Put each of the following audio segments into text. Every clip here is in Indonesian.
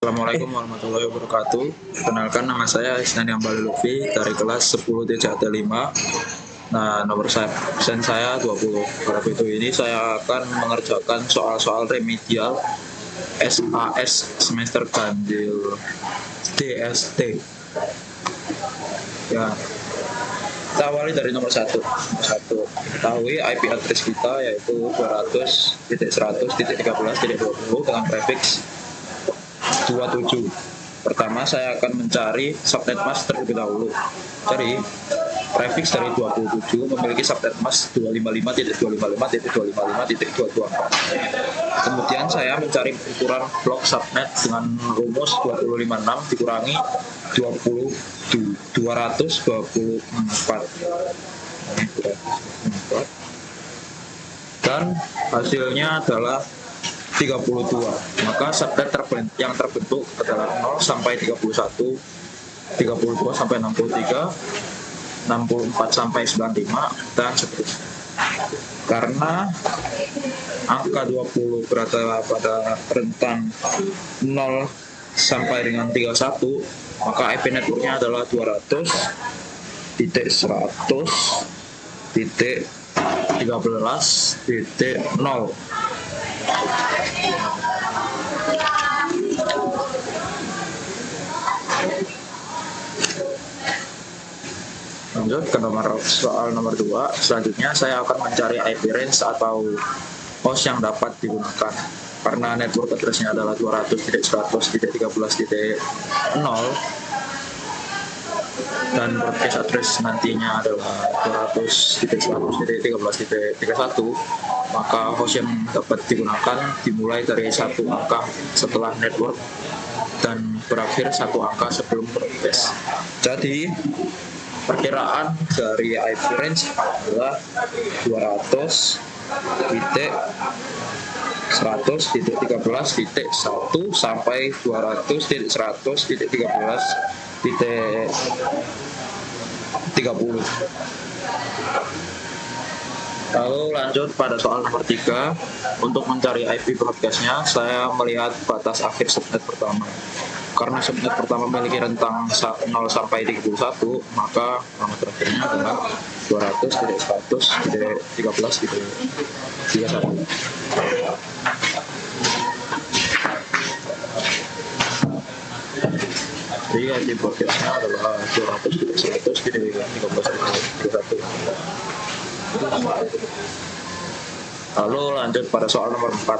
Assalamualaikum warahmatullahi wabarakatuh. Kenalkan, nama saya Isnan Yambal Lutfi dari kelas 10 TJT5. Nah, nomor absen saya 20. Pada video ini saya akan mengerjakan soal-soal remedial SAS semester ganjil DST. Ya, kita awali dari nomor 1. Ketahui IP address kita yaitu 200.100.13.20 dengan prefix 27. Pertama saya akan mencari subnet mask terlebih dahulu. Jadi prefix dari 27 memiliki subnet mask 255.255.255.224. Kemudian saya mencari ukuran blok subnet dengan rumus 256 dikurangi 224 dan hasilnya adalah 32. Maka subnet yang terbentuk adalah 0 sampai 31, 32 sampai 63, 64 sampai 95, dan seterusnya. Karena angka 20 berada pada rentang 0 sampai dengan 31, maka IP networknya adalah 200.100.13.0. Lanjut ke soal nomor 2. Selanjutnya saya akan mencari IP range atau host yang dapat digunakan. Karena network address-nya adalah 200.100.13.0 dan broadcast address nantinya adalah 200.100.13.31, maka host yang dapat digunakan dimulai dari satu angka setelah network dan berakhir satu angka sebelum broadcast. Jadi perkiraan dari IP range adalah 200.100.13.1 sampai 200.100.13.30. Lalu lanjut pada soal nomor 3. Untuk mencari IP broadcast-nya, saya melihat batas akhir subnet pertama. Karena subnet pertama memiliki rentang 0 sampai 31, maka alamat terakhirnya adalah 200.100.13.31. Jadi IP broadcast-nya adalah 200.100.13.31. Lalu lanjut pada soal nomor 4.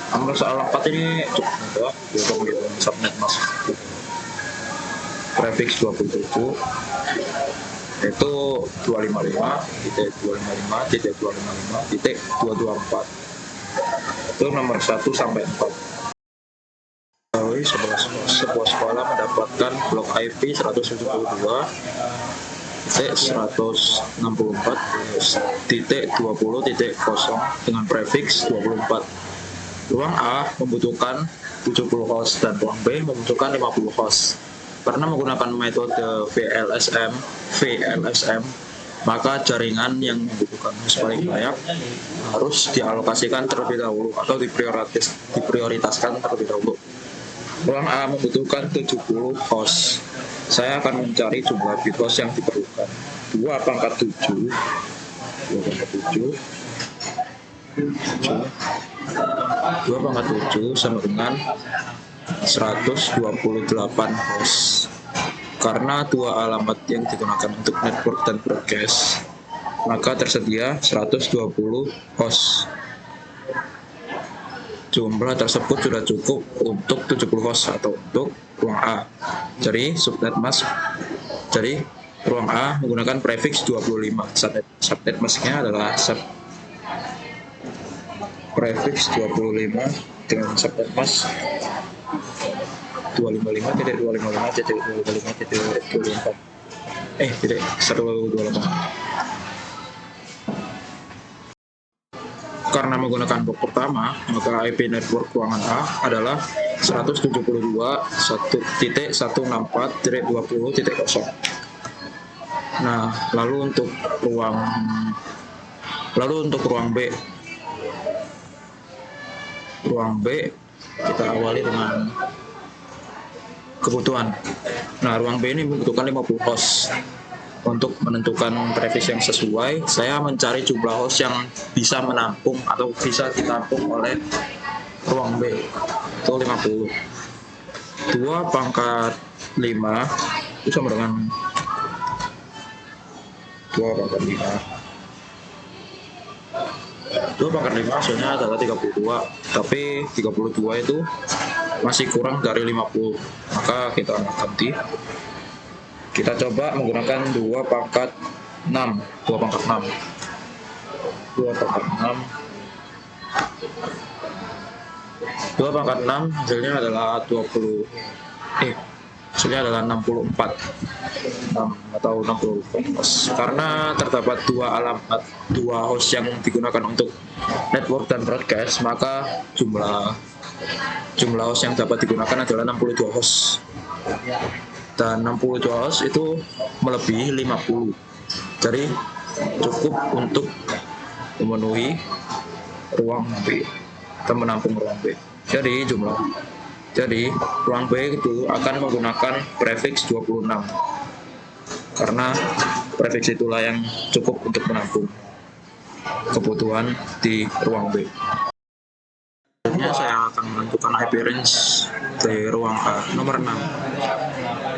Nomor soal 4 ini cukup mudah, yaitu menghitung subnet mask prefix 27 yaitu 255.255.224. Itu nomor 1 sampai 4. Sebuah sekolah mendapatkan blok IP 172.164.20.0 dengan prefix 24. Ruang A membutuhkan 70 host dan ruang B membutuhkan 50 host. Karena menggunakan metode VLSM, maka jaringan yang membutuhkan host paling banyak harus dialokasikan terlebih dahulu atau diprioritaskan terlebih dahulu. Ruang A membutuhkan 70 host. Saya akan mencari jumlah bit host yang diperlukan. 2 pangkat 7 sama dengan 128 host. Karena dua alamat yang digunakan untuk network dan broadcast, maka tersedia 120 host. Jumlah tersebut sudah cukup untuk 70 host atau untuk ruang A. Jadi subnet mask, jadi ruang A menggunakan prefix 25. Subnet masknya adalah prefix 25 dengan subnet mask 255.255.254. Tidak, 128. Karena menggunakan blok pertama, maka IP network ruangan A adalah 172.1.164.20.0. Nah, lalu untuk ruang B Kita awali dengan kebutuhan. Nah, ruang B ini membutuhkan 50 host. Untuk menentukan prefix yang sesuai, saya mencari jumlah host yang bisa menampung atau bisa ditampung oleh ruang B. Itu 50. 2 pangkat 5 itu sama dengan 2 pangkat 5. 2 pangkat 5 hasilnya adalah 32, tapi 32 itu masih kurang dari 50, maka kita ganti. Kita coba menggunakan 2 pangkat 6. 2 pangkat 6 hasilnya adalah 20, hasilnya adalah 64 atau 64 host. Karena terdapat 2 host yang digunakan untuk network dan broadcast, maka jumlah host yang dapat digunakan adalah 62 host. Dan 62 host itu melebihi 50. Jadi cukup untuk memenuhi ruang B atau menampung ruang B. Jadi ruang B itu akan menggunakan prefix 26 karena prefix itulah yang cukup untuk menampung kebutuhan di ruang B. Selanjutnya saya akan menentukan IP range dari ruang A nomor 6.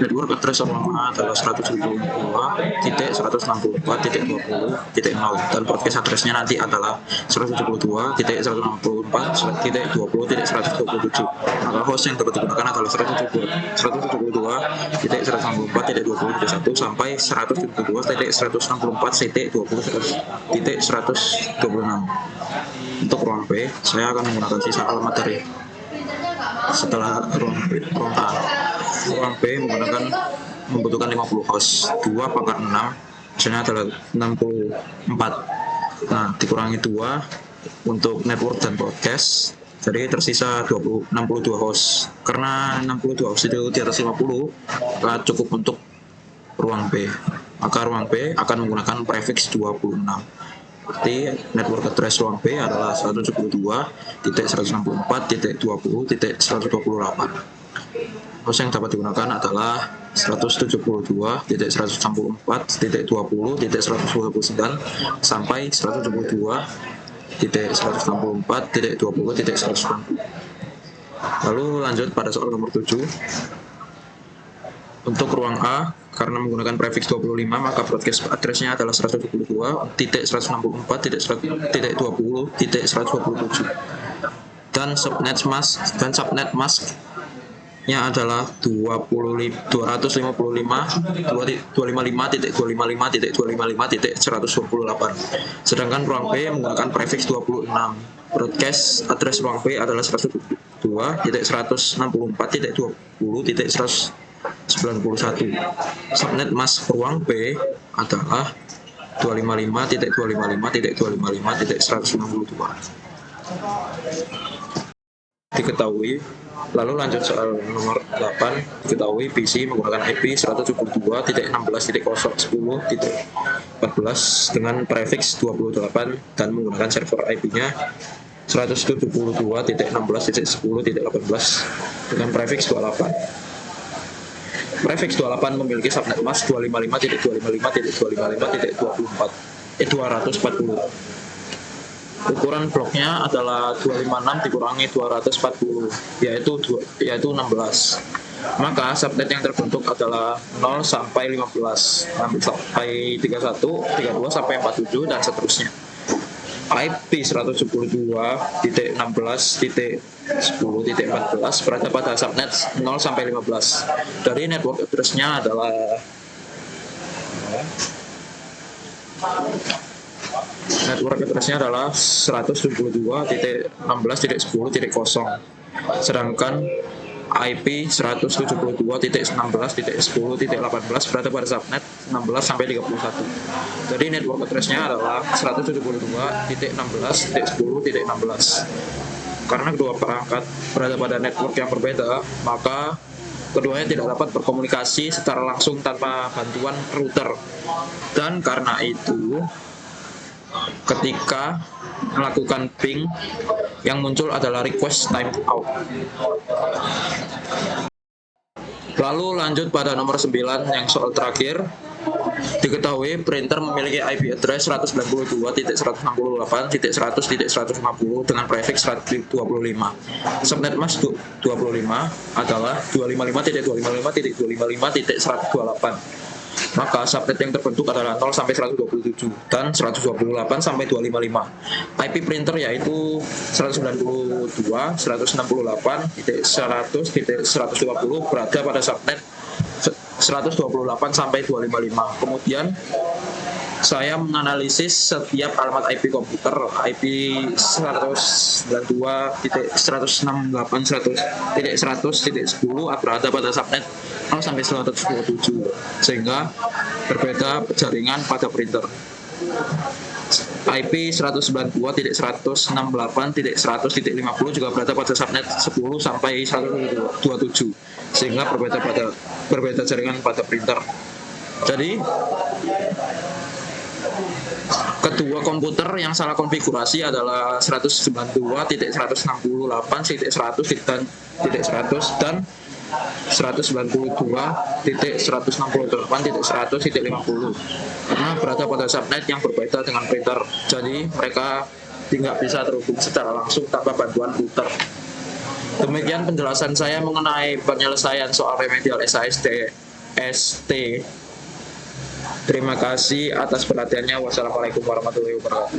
Network address ruang A adalah 172.164.20.0 dan broadcast address-nya nanti adalah 172.164.20.127. Maka host yang dapat digunakan adalah 172.164.20.1 sampai 172.164.20.126. Untuk ruang B, saya akan menggunakan sisa alamat dari setelah ruang A. Ruang B membutuhkan 50 host. 2 pangkat 6 hasilnya adalah 64. Nah, dikurangi 2 untuk network dan broadcast, jadi tersisa 62 host. Karena 62 host itu di atas 50, maka cukup untuk ruang B. Maka ruang B akan menggunakan prefix 26. Berarti network address ruang B adalah 172.164.20.128. Host yang dapat digunakan adalah 172.164.20.129 sampai 172.164.20.190. Lalu lanjut pada soal nomor 7. Untuk ruang A, karena menggunakan prefix 25, maka broadcast address-nya adalah 172.164.20.127 dan subnet mask-nya adalah 255.255.255.128. Sedangkan ruang B menggunakan prefix 26. Broadcast address ruang B adalah 102.164.20.191. Subnet mask ruang B adalah 255.255.255.162. Diketahui. Lalu lanjut soal nomor 8. Diketahui PC menggunakan IP 172.16.010.14 dengan prefix 28 dan menggunakan server IP-nya 172.16.10.18 dengan prefix 28. Prefix 28 memiliki subnet mask 255.255.24. Ukuran bloknya adalah 256 dikurangi 240, yaitu 16. Maka subnet yang terbentuk adalah 0 sampai 15, sampai 31, 32 sampai 47 dan seterusnya. IP 172.16.10.14 berada pada subnet 0 sampai 15. Dari network address-nya adalah network address-nya adalah 172.16.10.0. Sedangkan IP 172.16.10.18 berada pada subnet 16 sampai 31. Jadi network address-nya adalah 172.16.10.16. Karena kedua perangkat berada pada network yang berbeda, maka keduanya tidak dapat berkomunikasi secara langsung tanpa bantuan router. Dan karena itu ketika melakukan ping yang muncul adalah request timeout. Lalu lanjut pada nomor 9 yang soal terakhir. Diketahui printer memiliki IP address 192.168.100.150 dengan prefix 125. Subnet mask 25 adalah 255.255.255.128. Maka subnet yang terbentuk adalah 0 sampai 127 dan 128 sampai 255. IP printer yaitu 192.168.100.120 berada pada subnet 128 sampai 255. Kemudian saya menganalisis setiap alamat IP komputer. IP 192.168.100.10 berada pada subnet 0 sampai 127 sehingga berbeda jaringan pada printer. IP 192.168.100.50 juga berada pada subnet 10 sampai 127 sehingga berbeda jaringan pada printer. Jadi kedua komputer yang salah konfigurasi adalah 192.168.100 dan 192.168.100.50 karena berada pada subnet yang berbeda dengan printer. Jadi mereka tidak bisa terhubung secara langsung tanpa bantuan router. Demikian penjelasan saya mengenai penyelesaian soal remedial SAST ST. Terima kasih atas perhatiannya. Wassalamualaikum warahmatullahi wabarakatuh.